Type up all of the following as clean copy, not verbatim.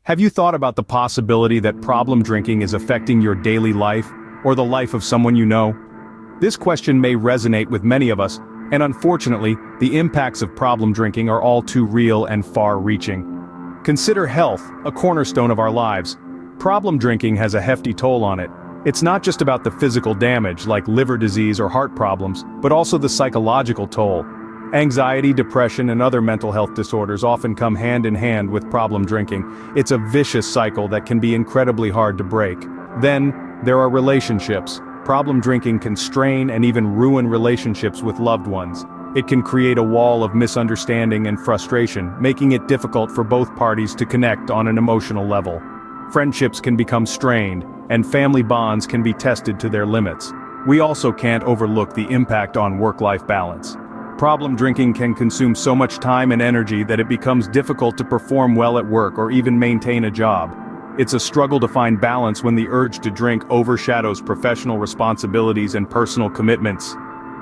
Have you thought about the possibility that problem drinking is affecting your daily life, or the life of someone you know? This question may resonate with many of us, and unfortunately, the impacts of problem drinking are all too real and far-reaching. Consider health, a cornerstone of our lives. Problem drinking has a hefty toll on it. It's not just about the physical damage, like liver disease or heart problems, but also the psychological toll. Anxiety, depression, and other mental health disorders often come hand in hand with problem drinking. It's a vicious cycle that can be incredibly hard to break. Then, there are relationships. Problem drinking can strain and even ruin relationships with loved ones. It can create a wall of misunderstanding and frustration, making it difficult for both parties to connect on an emotional level. Friendships can become strained, and family bonds can be tested to their limits. We also can't overlook the impact on work-life balance. Problem drinking can consume so much time and energy that it becomes difficult to perform well at work or even maintain a job. It's a struggle to find balance when the urge to drink overshadows professional responsibilities and personal commitments.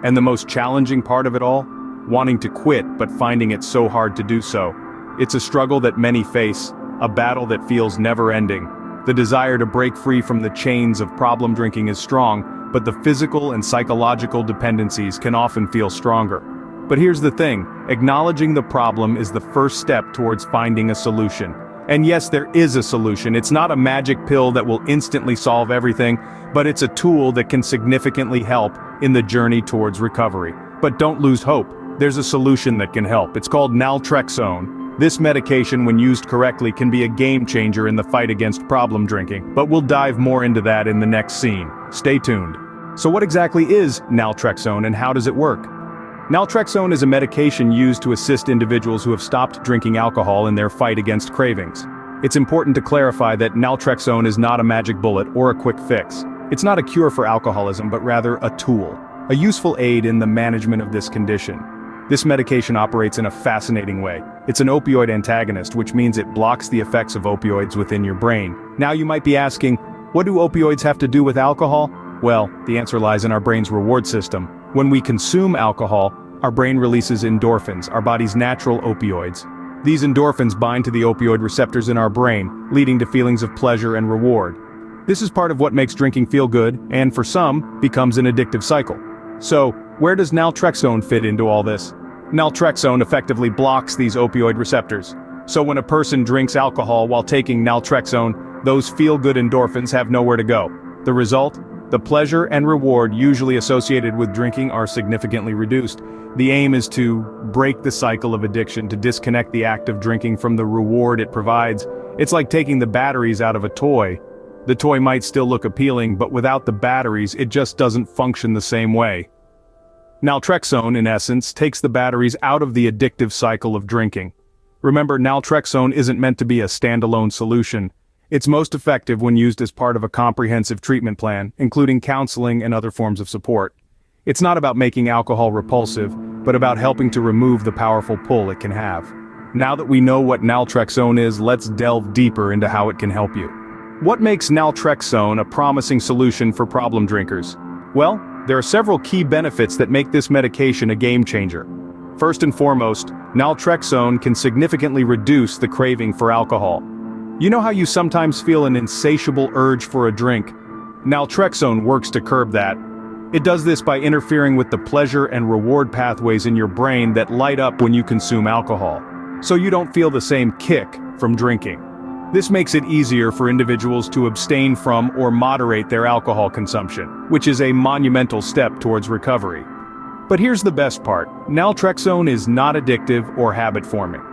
And the most challenging part of it all? Wanting to quit but finding it so hard to do so. It's a struggle that many face, a battle that feels never-ending. The desire to break free from the chains of problem drinking is strong, but the physical and psychological dependencies can often feel stronger. But here's the thing, acknowledging the problem is the first step towards finding a solution. And yes, there is a solution. It's not a magic pill that will instantly solve everything, but it's a tool that can significantly help in the journey towards recovery. But don't lose hope. There's a solution that can help. It's called Naltrexone. This medication, when used correctly, can be a game changer in the fight against problem drinking. But we'll dive more into that in the next scene. Stay tuned. So what exactly is Naltrexone and how does it work? Naltrexone is a medication used to assist individuals who have stopped drinking alcohol in their fight against cravings. It's important to clarify that Naltrexone is not a magic bullet or a quick fix. It's not a cure for alcoholism, but rather a tool, a useful aid in the management of this condition. This medication operates in a fascinating way. It's an opioid antagonist, which means it blocks the effects of opioids within your brain. Now you might be asking, what do opioids have to do with alcohol? Well, the answer lies in our brain's reward system. When we consume alcohol, our brain releases endorphins, our body's natural opioids. These endorphins bind to the opioid receptors in our brain, leading to feelings of pleasure and reward. This is part of what makes drinking feel good, and for some, becomes an addictive cycle. So, where does Naltrexone fit into all this? Naltrexone effectively blocks these opioid receptors. So when a person drinks alcohol while taking Naltrexone, those feel-good endorphins have nowhere to go. The result? The pleasure and reward usually associated with drinking are significantly reduced. The aim is to break the cycle of addiction, to disconnect the act of drinking from the reward it provides. It's like taking the batteries out of a toy. The toy might still look appealing, but without the batteries, it just doesn't function the same way. Naltrexone, in essence, takes the batteries out of the addictive cycle of drinking. Remember, Naltrexone isn't meant to be a standalone solution. It's most effective when used as part of a comprehensive treatment plan, including counseling and other forms of support. It's not about making alcohol repulsive, but about helping to remove the powerful pull it can have. Now that we know what Naltrexone is, let's delve deeper into how it can help you. What makes Naltrexone a promising solution for problem drinkers? Well, there are several key benefits that make this medication a game changer. First and foremost, Naltrexone can significantly reduce the craving for alcohol. You know how you sometimes feel an insatiable urge for a drink? Naltrexone works to curb that. It does this by interfering with the pleasure and reward pathways in your brain that light up when you consume alcohol, so you don't feel the same kick from drinking. This makes it easier for individuals to abstain from or moderate their alcohol consumption, which is a monumental step towards recovery. But here's the best part, Naltrexone is not addictive or habit-forming.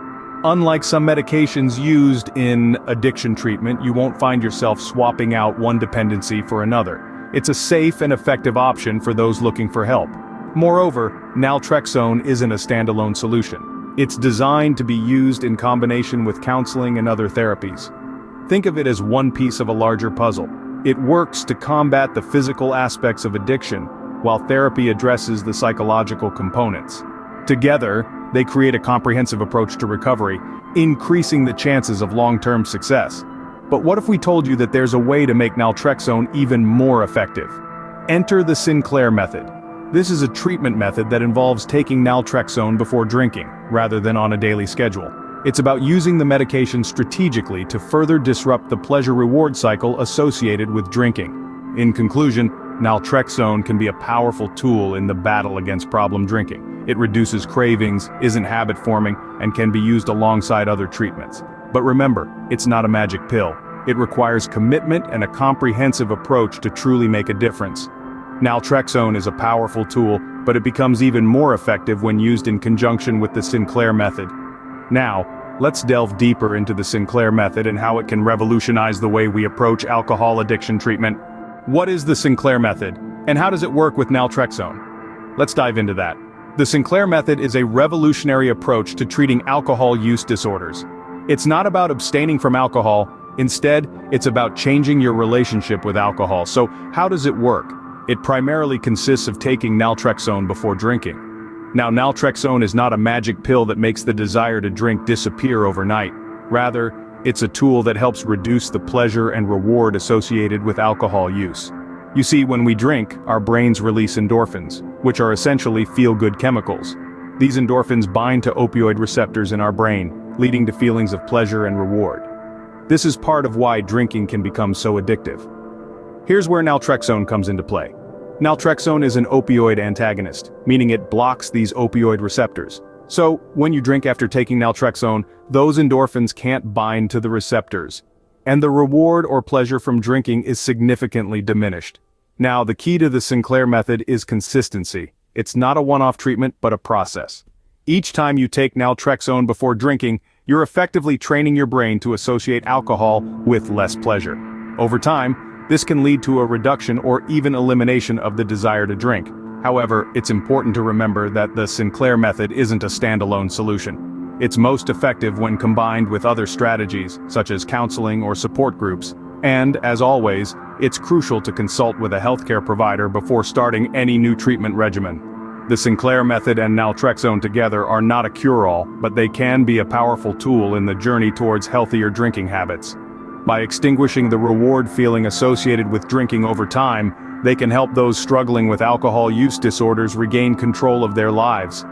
Unlike some medications used in addiction treatment, you won't find yourself swapping out one dependency for another. It's a safe and effective option for those looking for help. Moreover, Naltrexone isn't a standalone solution. It's designed to be used in combination with counseling and other therapies. Think of it as one piece of a larger puzzle. It works to combat the physical aspects of addiction, while therapy addresses the psychological components. Together, they create a comprehensive approach to recovery, increasing the chances of long-term success. But what if we told you that there's a way to make Naltrexone even more effective? Enter the Sinclair method. This is a treatment method that involves taking Naltrexone before drinking, rather than on a daily schedule. It's about using the medication strategically to further disrupt the pleasure-reward cycle associated with drinking. In conclusion, naltrexone can be a powerful tool in the battle against problem drinking. It reduces cravings, isn't habit-forming, and can be used alongside other treatments. But remember, it's not a magic pill. It requires commitment and a comprehensive approach to truly make a difference. Naltrexone is a powerful tool, but it becomes even more effective when used in conjunction with the Sinclair method. Now, let's delve deeper into the Sinclair method and how it can revolutionize the way we approach alcohol addiction treatment. What is the Sinclair method, and how does it work with naltrexone? Let's dive into that. The Sinclair method is a revolutionary approach to treating alcohol use disorders. It's not about abstaining from alcohol, instead, it's about changing your relationship with alcohol. So, how does it work? It primarily consists of taking naltrexone before drinking. Now, naltrexone is not a magic pill that makes the desire to drink disappear overnight. Rather, it's a tool that helps reduce the pleasure and reward associated with alcohol use. You see, when we drink, our brains release endorphins, which are essentially feel-good chemicals. These endorphins bind to opioid receptors in our brain, leading to feelings of pleasure and reward. This is part of why drinking can become so addictive. Here's where naltrexone comes into play. Naltrexone is an opioid antagonist, meaning it blocks these opioid receptors. So, when you drink after taking naltrexone, those endorphins can't bind to the receptors, and the reward or pleasure from drinking is significantly diminished. Now, the key to the Sinclair method is consistency. It's not a one-off treatment, but a process. Each time you take naltrexone before drinking, you're effectively training your brain to associate alcohol with less pleasure. Over time, this can lead to a reduction or even elimination of the desire to drink. However, it's important to remember that the Sinclair method isn't a standalone solution. It's most effective when combined with other strategies, such as counseling or support groups. And, as always, it's crucial to consult with a healthcare provider before starting any new treatment regimen. The Sinclair method and naltrexone together are not a cure-all, but they can be a powerful tool in the journey towards healthier drinking habits. By extinguishing the reward feeling associated with drinking over time, they can help those struggling with alcohol use disorders regain control of their lives.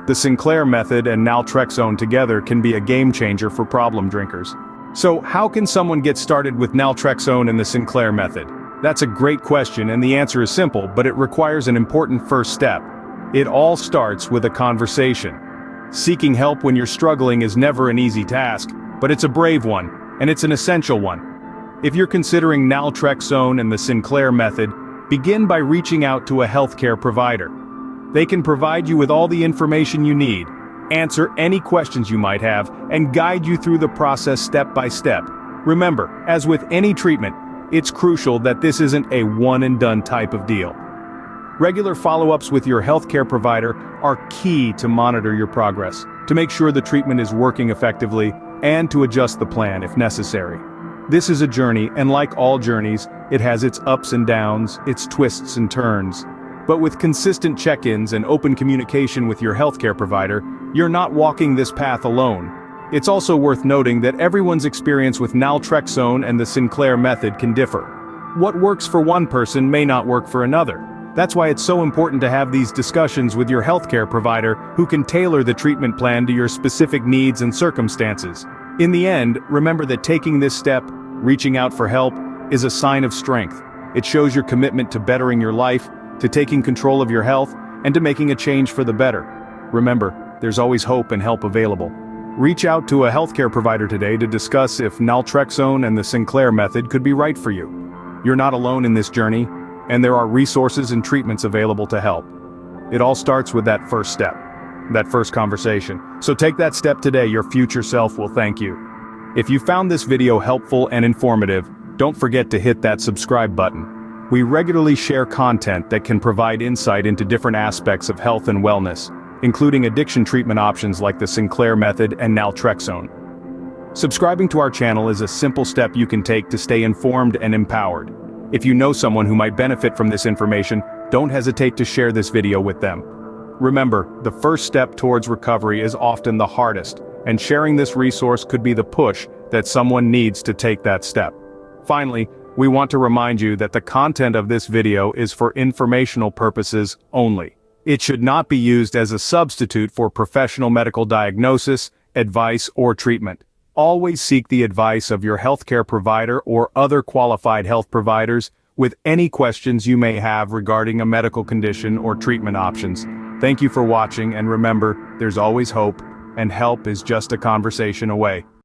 The Sinclair method and naltrexone together can be a game changer for problem drinkers. So, how can someone get started with naltrexone and the Sinclair method? That's a great question, and the answer is simple, but it requires an important first step. It all starts with a conversation. Seeking help when you're struggling is never an easy task, but it's a brave one. And it's an essential one. If you're considering naltrexone and the Sinclair method, begin by reaching out to a healthcare provider. They can provide you with all the information you need, answer any questions you might have, and guide you through the process step by step. Remember, as with any treatment, it's crucial that this isn't a one-and-done type of deal. Regular follow-ups with your healthcare provider are key to monitor your progress, to make sure the treatment is working effectively, and to adjust the plan if necessary. This is a journey, and like all journeys, it has its ups and downs, its twists and turns. But with consistent check-ins and open communication with your healthcare provider, you're not walking this path alone. It's also worth noting that everyone's experience with naltrexone and the Sinclair method can differ. What works for one person may not work for another. That's why it's so important to have these discussions with your healthcare provider who can tailor the treatment plan to your specific needs and circumstances. In the end, remember that taking this step, reaching out for help, is a sign of strength. It shows your commitment to bettering your life, to taking control of your health, and to making a change for the better. Remember, there's always hope and help available. Reach out to a healthcare provider today to discuss if naltrexone and the Sinclair method could be right for you. You're not alone in this journey, and there are resources and treatments available to help. It all starts with that first step, that first conversation. So take that step today, your future self will thank you. If you found this video helpful and informative, don't forget to hit that subscribe button. We regularly share content that can provide insight into different aspects of health and wellness, including addiction treatment options like the Sinclair method and naltrexone. Subscribing to our channel is a simple step you can take to stay informed and empowered. If you know someone who might benefit from this information, don't hesitate to share this video with them. Remember, the first step towards recovery is often the hardest, and sharing this resource could be the push that someone needs to take that step. Finally, we want to remind you that the content of this video is for informational purposes only. It should not be used as a substitute for professional medical diagnosis, advice, or treatment. Always seek the advice of your healthcare provider or other qualified health providers with any questions you may have regarding a medical condition or treatment options. Thank you for watching, and remember, there's always hope, and help is just a conversation away.